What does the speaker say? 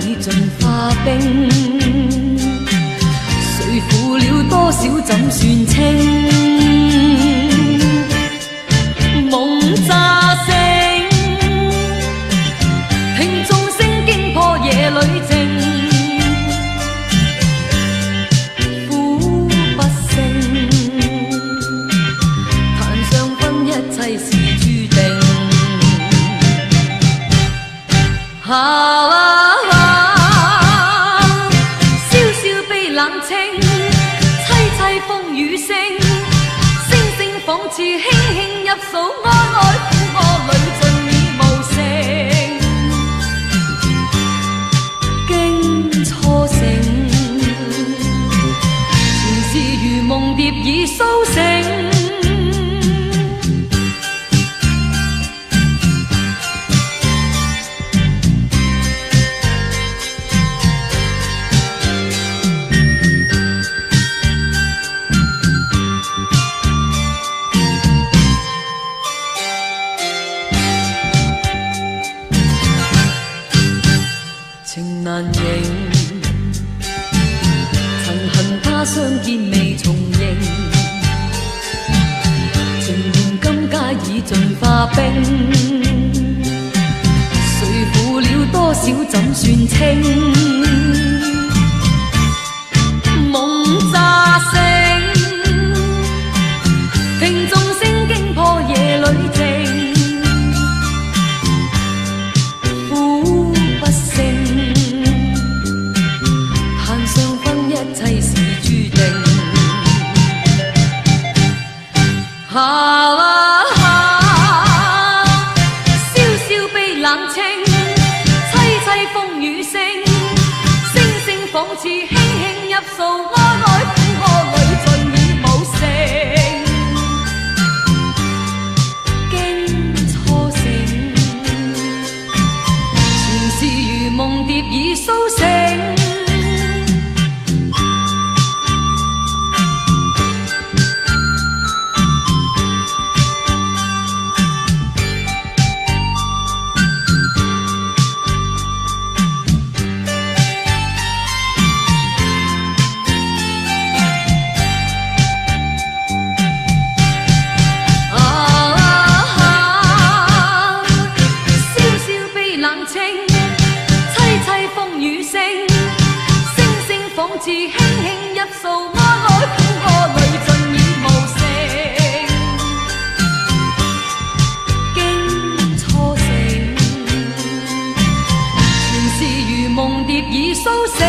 已盡化冰，誰負了多少怎算清？夢乍醒，聽眾聲驚破夜裏靜，苦不勝，檀上分一切是注定。蕭蕭悲冷清，淒淒風雨聲，聲聲仿似輕輕入數，哀哀苦歌裏盡已無聲。經初醒，前事如夢蝶已蘇醒。情難認，曾恨他相見未重認，情緣今皆已盡化冰，誰負了多少怎算清？夢乍醒，聽眾聲驚破夜裏靜，蕭蕭悲冷清，淒淒風雨聲，聲聲仿似輕輕入數，哀哀苦歌裏盡已無聲。經初醒，前事如夢蝶已蘇醒。似輕輕入數，哀哀苦歌裏盡已無聲。經初醒，前事如夢蝶已蘇醒。